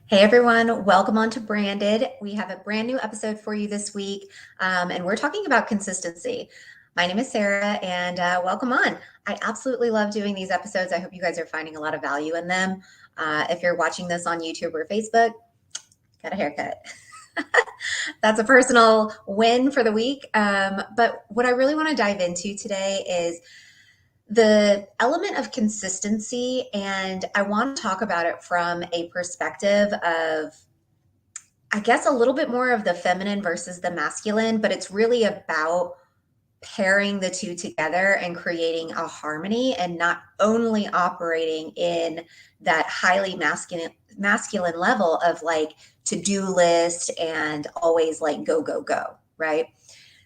Hey everyone, welcome on to Branded. We have a brand new episode for you this week, and we're talking about consistency. My name is Sarah, and welcome on. I absolutely love doing these episodes. I hope you guys are finding a lot of value in them. If you're watching this on YouTube or Facebook, got a haircut. That's a personal win for the week. But what I really want to dive into today is the element of consistency, and I want to talk about it from a perspective of I guess a little bit more of the feminine versus the masculine, but it's really about pairing the two together and creating a harmony and not only operating in that highly masculine level of like to-do list and always like go go go, right?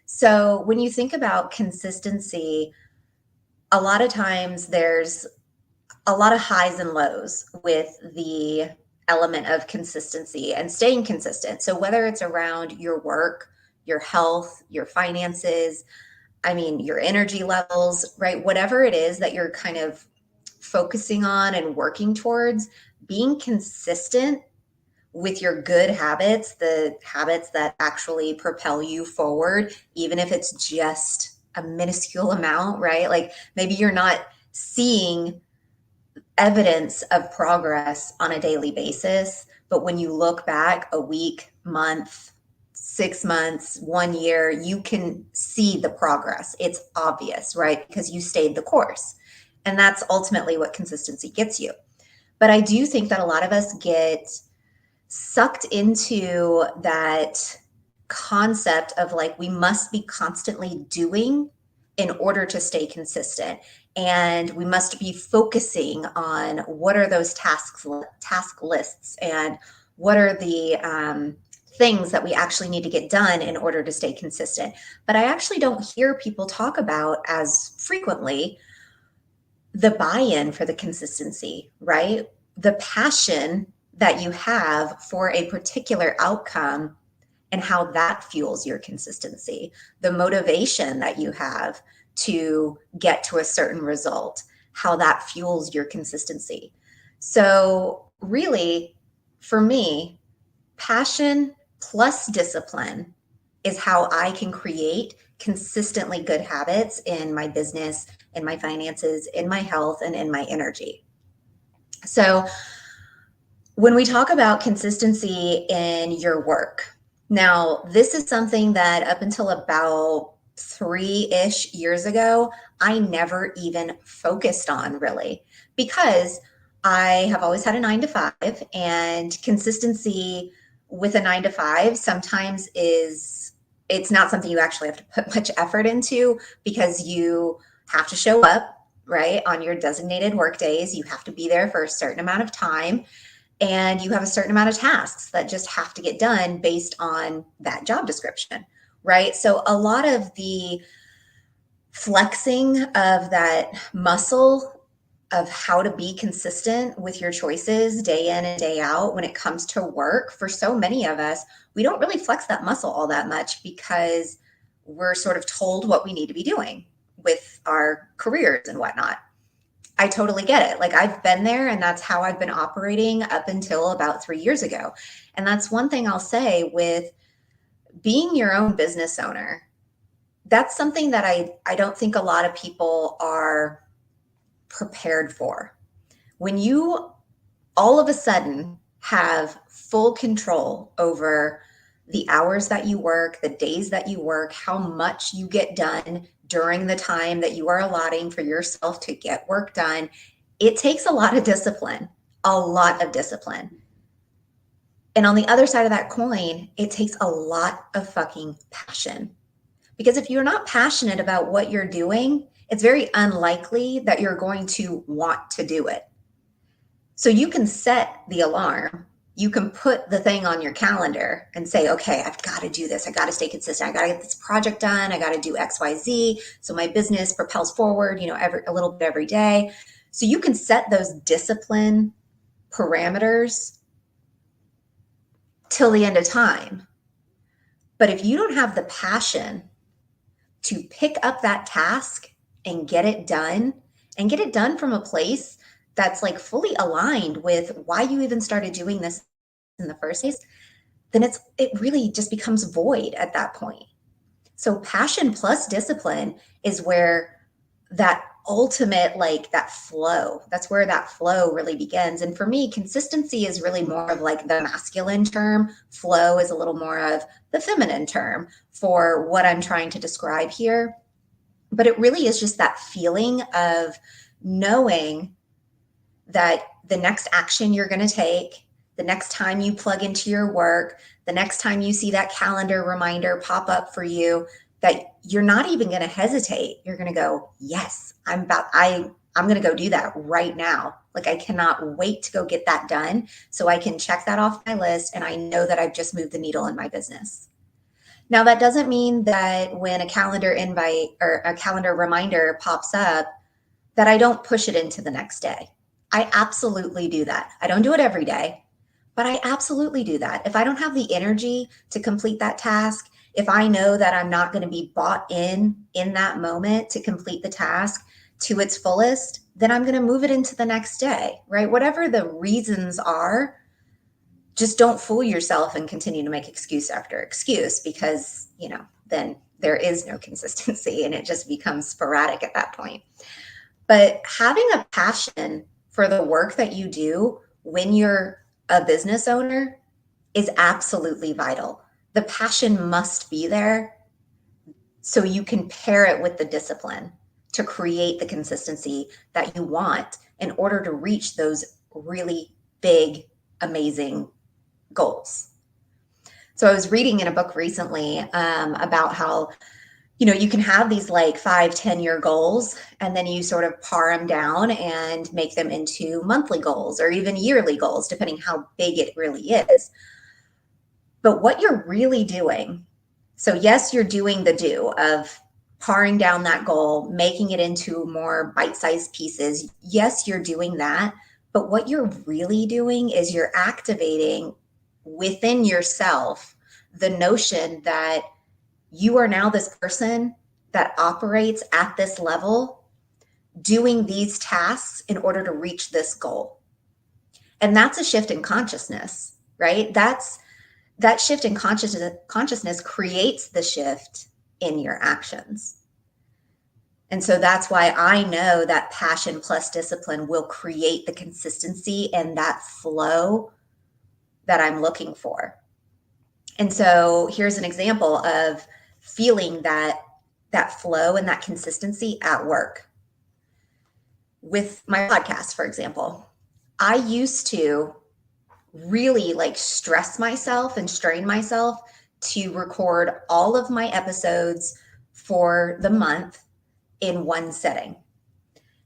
So when you think about consistency, a lot of times there's a lot of highs and lows with the element of consistency and staying consistent. So whether it's around your work, your health, your finances, I mean, your energy levels, right? Whatever it is that you're kind of focusing on and working towards, being consistent with your good habits, the habits that actually propel you forward, even if it's just a minuscule amount, right? Like maybe you're not seeing evidence of progress on a daily basis. But when you look back a week, month, 6 months, 1 year, you can see the progress. It's obvious, right? Because you stayed the course. And that's ultimately what consistency gets you. But I do think that a lot of us get sucked into that concept of like, we must be constantly doing in order to stay consistent. And we must be focusing on what are those task lists and what are the things that we actually need to get done in order to stay consistent. But I actually don't hear people talk about as frequently the buy-in for the consistency, right? The passion that you have for a particular outcome and how that fuels your consistency, the motivation that you have to get to a certain result, how that fuels your consistency. So, really, for me, passion plus discipline is how I can create consistently good habits in my business, in my finances, in my health, and in my energy. So, when we talk about consistency in your work, now this is something that up until about 3-ish years ago, I never even focused on really because I have always had a 9 to 5, and consistency with a 9 to 5 sometimes is it's not something you actually have to put much effort into because you have to show up, right, on your designated work days. You have to be there for a certain amount of time, and you have a certain amount of tasks that just have to get done based on that job description, right? So a lot of the flexing of that muscle of how to be consistent with your choices day in and day out when it comes to work, for so many of us, we don't really flex that muscle all that much because we're sort of told what we need to be doing with our careers and whatnot. I totally get it. Like I've been there, and that's how I've been operating up until about 3 years ago. And that's one thing I'll say with being your own business owner. That's something that I don't think a lot of people are prepared for. When you all of a sudden have full control over the hours that you work, the days that you work, how much you get done during the time that you are allotting for yourself to get work done, it takes a lot of discipline, a lot of discipline. And on the other side of that coin, it takes a lot of fucking passion. Because if you're not passionate about what you're doing, it's very unlikely that you're going to want to do it. So you can set the alarm. You can put the thing on your calendar and say, okay, I've got to do this. I got to stay consistent. I got to get this project done. I got to do X, Y, Z. So my business propels forward, a little bit every day. So you can set those discipline parameters till the end of time. But if you don't have the passion to pick up that task and get it done, and get it done from a place that's like fully aligned with why you even started doing this in the first place, then it really just becomes void at that point. So passion plus discipline is where that ultimate, like that flow, that's where that flow really begins. And for me, consistency is really more of like the masculine term. Flow is a little more of the feminine term for what I'm trying to describe here. But it really is just that feeling of knowing that the next action you're going to take, the next time you plug into your work, the next time you see that calendar reminder pop up for you, that you're not even going to hesitate. You're going to go, yes, I'm going to go do that right now. Like, I cannot wait to go get that done so I can check that off my list. And I know that I've just moved the needle in my business. Now, that doesn't mean that when a calendar invite or a calendar reminder pops up, that I don't push it into the next day. I absolutely do that. I don't do it every day, but I absolutely do that. If I don't have the energy to complete that task, if I know that I'm not going to be bought in that moment to complete the task to its fullest, then I'm going to move it into the next day, right? Whatever the reasons are, just don't fool yourself and continue to make excuse after excuse, because, then there is no consistency and it just becomes sporadic at that point. But having a passion for the work that you do when you're a business owner is absolutely vital. The passion must be there so you can pair it with the discipline to create the consistency that you want in order to reach those really big, amazing goals. So I was reading in a book recently about how you can have these like 5-10 year goals, and then you sort of par them down and make them into monthly goals or even yearly goals, depending how big it really is. But what you're really doing, so yes, you're doing the do of paring down that goal, making it into more bite-sized pieces. Yes, you're doing that. But what you're really doing is you're activating within yourself the notion that you are now this person that operates at this level, doing these tasks in order to reach this goal. And that's a shift in consciousness, right? That shift in consciousness creates the shift in your actions. And so that's why I know that passion plus discipline will create the consistency and that flow that I'm looking for. And so here's an example of feeling that flow and that consistency at work. With my podcast, for example, I used to really like stress myself and strain myself to record all of my episodes for the month in one setting.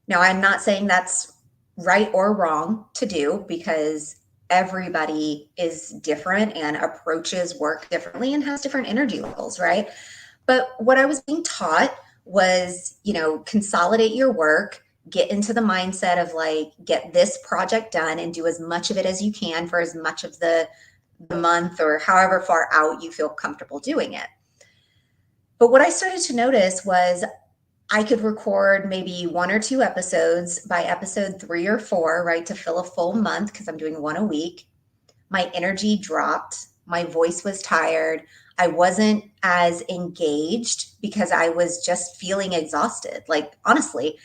Now, I'm not saying that's right or wrong to do, because everybody is different and approaches work differently and has different energy levels, right? But what I was being taught was, consolidate your work, get into the mindset of like, get this project done and do as much of it as you can for as much of the month or however far out you feel comfortable doing it. But what I started to notice was I could record maybe 1 or 2 episodes by episode 3 or 4, right, to fill a full month, because I'm doing 1 a week. My energy dropped. My voice was tired. I wasn't as engaged because I was just feeling exhausted. Like, honestly,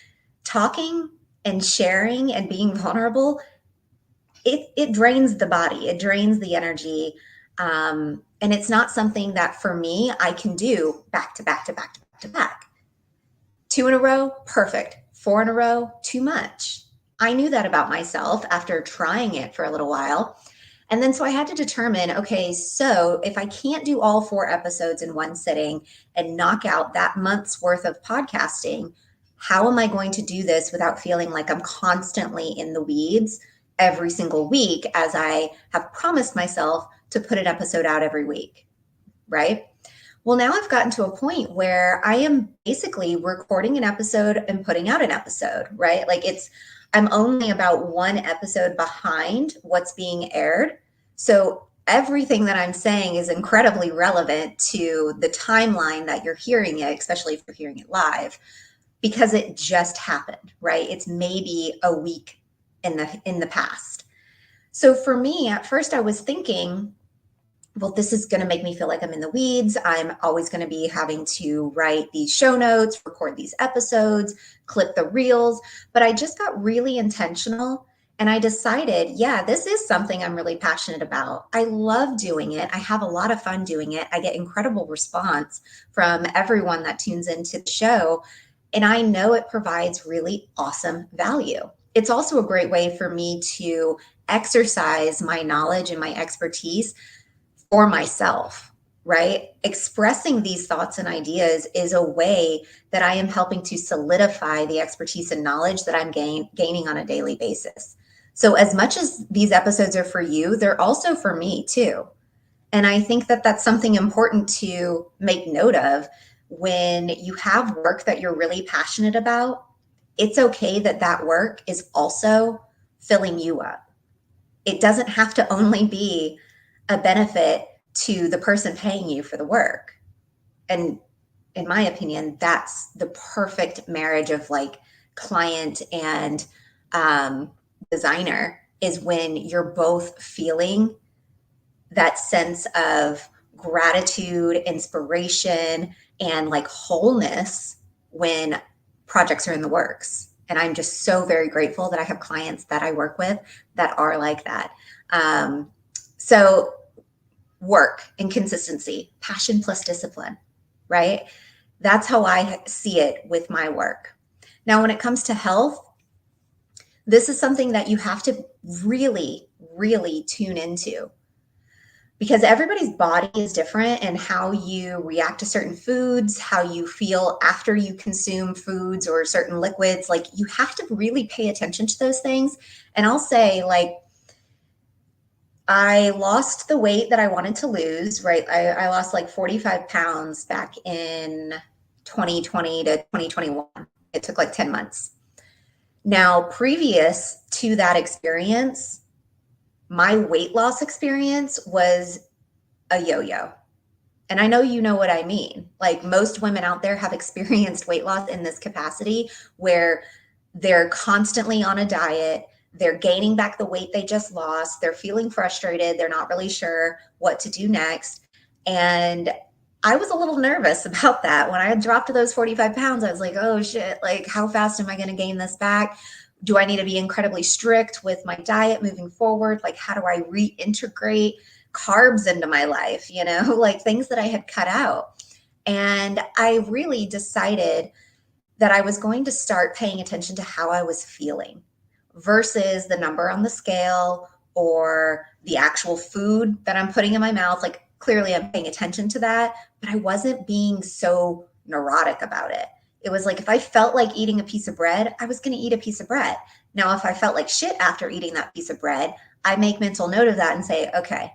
talking and sharing and being vulnerable, it drains the body. It drains the energy. And it's not something that for me, I can do back to back to back to back to back. 2 in a row, perfect. 4 in a row, too much. I knew that about myself after trying it for a little while. And then so I had to determine, okay, so if I can't do all 4 episodes in one sitting and knock out that month's worth of podcasting, how am I going to do this without feeling like I'm constantly in the weeds every single week, as I have promised myself to put an episode out every week, right? Well, now I've gotten to a point where I am basically recording an episode and putting out an episode, right? Like I'm only about 1 episode behind what's being aired. So everything that I'm saying is incredibly relevant to the timeline that you're hearing it, especially if you're hearing it live, because it just happened, right? It's maybe a week in the past. So for me, at first I was thinking, well, this is going to make me feel like I'm in the weeds. I'm always going to be having to write these show notes, record these episodes, clip the reels. But I just got really intentional and I decided, yeah, this is something I'm really passionate about. I love doing it. I have a lot of fun doing it. I get incredible response from everyone that tunes into the show. And I know it provides really awesome value. It's also a great way for me to exercise my knowledge and my expertise for myself, right? Expressing these thoughts and ideas is a way that I am helping to solidify the expertise and knowledge that I'm gaining on a daily basis. So, as much as these episodes are for you, they're also for me too. And I think that that's something important to make note of when you have work that you're really passionate about. It's okay that that work is also filling you up. It doesn't have to only be a benefit to the person paying you for the work. And in my opinion, that's the perfect marriage of like client and designer, is when you're both feeling that sense of gratitude, inspiration, and like wholeness when projects are in the works. And I'm just so very grateful that I have clients that I work with that are like that. So, work and consistency, passion plus discipline, right? That's how I see it with my work. Now, when it comes to health, this is something that you have to really, really tune into, because everybody's body is different, and how you react to certain foods, how you feel after you consume foods or certain liquids, like you have to really pay attention to those things. And I'll say, like, I lost the weight that I wanted to lose, right? I lost like 45 pounds back in 2020 to 2021. It took like 10 months. Now, previous to that experience, my weight loss experience was a yo-yo. And I know you know what I mean. Like, most women out there have experienced weight loss in this capacity where they're constantly on a diet. They're gaining back the weight they just lost. They're feeling frustrated. They're not really sure what to do next. And I was a little nervous about that. When I had dropped to those 45 pounds, I was like, oh shit, like, how fast am I going to gain this back? Do I need to be incredibly strict with my diet moving forward? Like, how do I reintegrate carbs into my life, like things that I had cut out? And I really decided that I was going to start paying attention to how I was feeling versus the number on the scale or the actual food that I'm putting in my mouth. Like, clearly I'm paying attention to that, but I wasn't being so neurotic about it. It was like, if I felt like eating a piece of bread, I was going to eat a piece of bread. Now, if I felt like shit after eating that piece of bread, I make mental note of that and say, okay,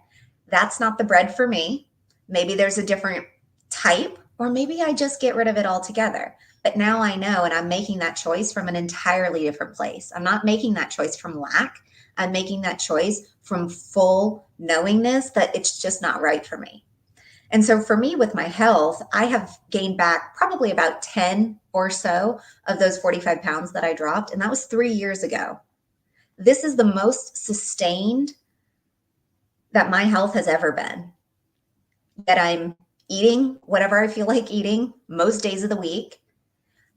that's not the bread for me. Maybe there's a different type, or maybe I just get rid of it altogether. But now I know, and I'm making that choice from an entirely different place. I'm not making that choice from lack. I'm making that choice from full knowingness that it's just not right for me. And so for me, with my health, I have gained back probably about 10 or so of those 45 pounds that I dropped. And that was 3 years ago. This is the most sustained that my health has ever been. That I'm eating whatever I feel like eating most days of the week.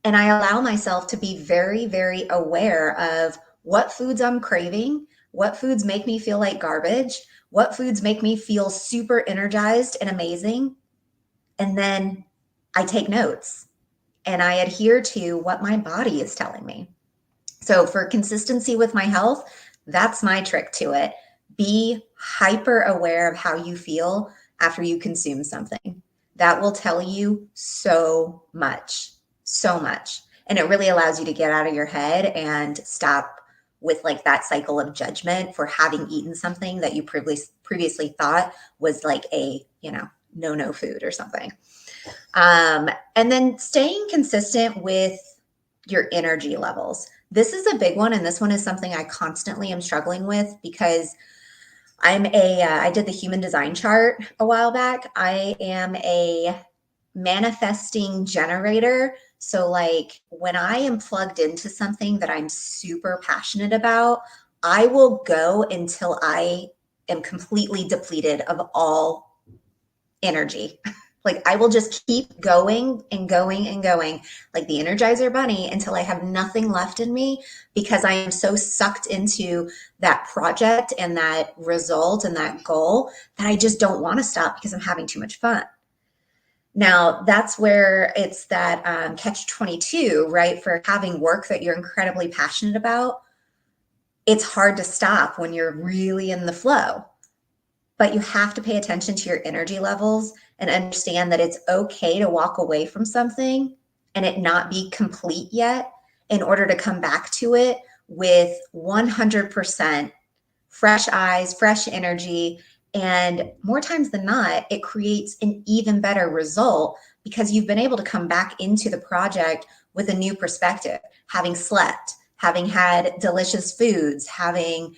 And I allow myself to be very, very aware of what foods I'm craving, what foods make me feel like garbage, what foods make me feel super energized and amazing. And then I take notes and I adhere to what my body is telling me. So for consistency with my health, that's my trick to it. Be hyper aware of how you feel after you consume something. That will tell you so much, so much. And it really allows you to get out of your head and stop with like that cycle of judgment for having eaten something that you previously thought was like a, no food or something. And then staying consistent with your energy levels. This is a big one. And this one is something I constantly am struggling with because I did the human design chart a while back. I am a manifesting generator. So like when I am plugged into something that I'm super passionate about, I will go until I am completely depleted of all energy. Like I will just keep going and going and going like the Energizer Bunny until I have nothing left in me because I am so sucked into that project and that result and that goal that I just don't want to stop because I'm having too much fun. Now, that's where it's that catch 22, right? For having work that you're incredibly passionate about, it's hard to stop when you're really in the flow. But you have to pay attention to your energy levels and understand that it's okay to walk away from something and it not be complete yet in order to come back to it with 100% fresh eyes, fresh energy. And more times than not, it creates an even better result because you've been able to come back into the project with a new perspective, having slept, having had delicious foods, having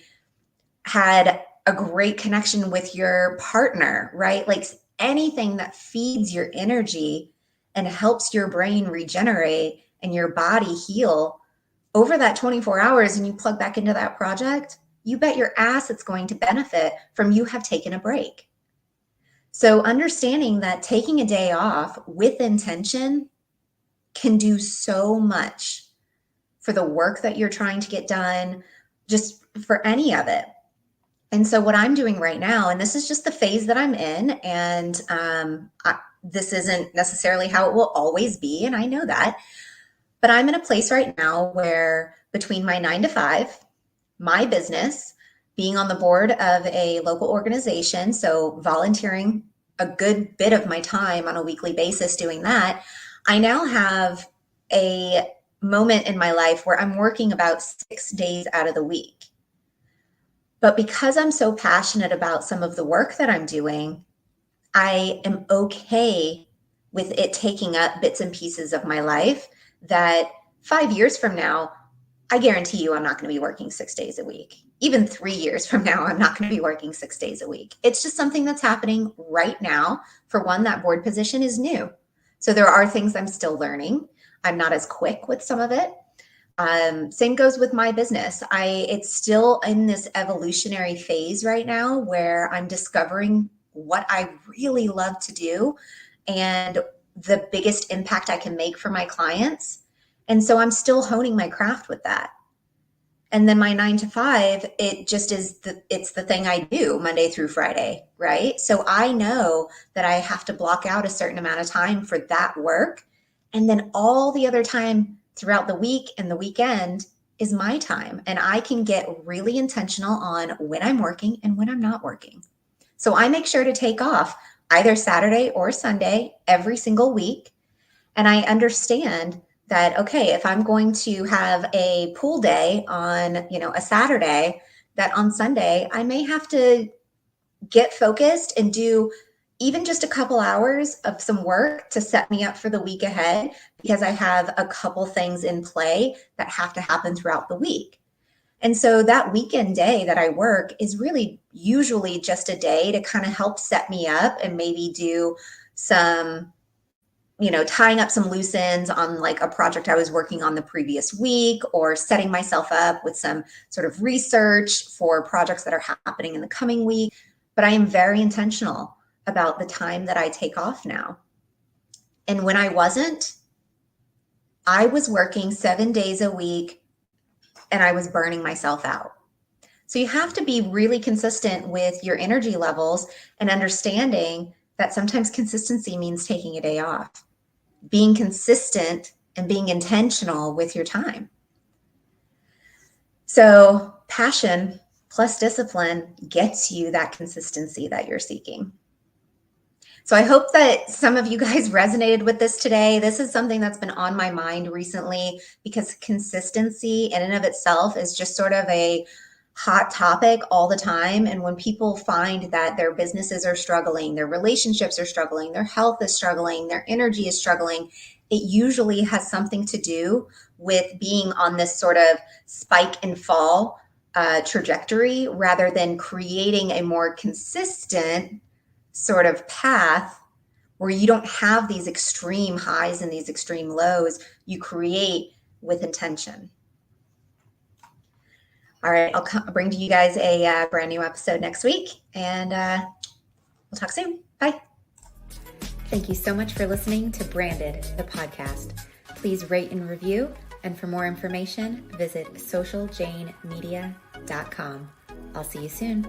had a great connection with your partner, right? Like anything that feeds your energy and helps your brain regenerate and your body heal over that 24 hours and you plug back into that project, you bet your ass it's going to benefit from you have taken a break. So understanding that taking a day off with intention can do so much for the work that you're trying to get done, just for any of it. And so what I'm doing right now, and this is just the phase that I'm in, and this isn't necessarily how it will always be, and I know that, but I'm in a place right now where between my 9 to 5, my business, being on the board of a local organization, so volunteering a good bit of my time on a weekly basis doing that, I now have a moment in my life where I'm working about 6 days out of the week. But because I'm so passionate about some of the work that I'm doing, I am okay with it taking up bits and pieces of my life that 5 years from now, I guarantee you I'm not going to be working 6 days a week. Even 3 years from now, I'm not going to be working 6 days a week. It's just something that's happening right now. For one, that board position is new. So there are things I'm still learning. I'm not as quick with some of it. Same goes with my business. It's still in this evolutionary phase right now where I'm discovering what I really love to do and the biggest impact I can make for my clients. And so I'm still honing my craft with that. And then my 9 to 5, it just is it's the thing I do Monday through Friday, right? So I know that I have to block out a certain amount of time for that work. And then all the other time throughout the week and the weekend is my time. And I can get really intentional on when I'm working and when I'm not working. So I make sure to take off either Saturday or Sunday every single week. And I understand that, okay, if I'm going to have a pool day on, a Saturday, that on Sunday, I may have to get focused and do even just a couple hours of some work to set me up for the week ahead because I have a couple things in play that have to happen throughout the week. And so that weekend day that I work is really usually just a day to kind of help set me up and maybe do some tying up some loose ends on like a project I was working on the previous week or setting myself up with some sort of research for projects that are happening in the coming week. But I am very intentional about the time that I take off now. And when I wasn't, I was working 7 days a week and I was burning myself out. So you have to be really consistent with your energy levels and understanding that sometimes consistency means taking a day off. Being consistent and being intentional with your time. So passion plus discipline gets you that consistency that you're seeking. So I hope that some of you guys resonated with this today. This is something that's been on my mind recently because consistency in and of itself is just sort of a hot topic all the time. And when people find that their businesses are struggling, their relationships are struggling, their health is struggling, their energy is struggling, it usually has something to do with being on this sort of spike and fall trajectory rather than creating a more consistent sort of path where you don't have these extreme highs and these extreme lows. You create with intention. All right, I'll bring to you guys a brand new episode next week, and we'll talk soon. Bye. Thank you so much for listening to Branded, the podcast. Please rate and review, and for more information, visit socialjanemedia.com. I'll see you soon.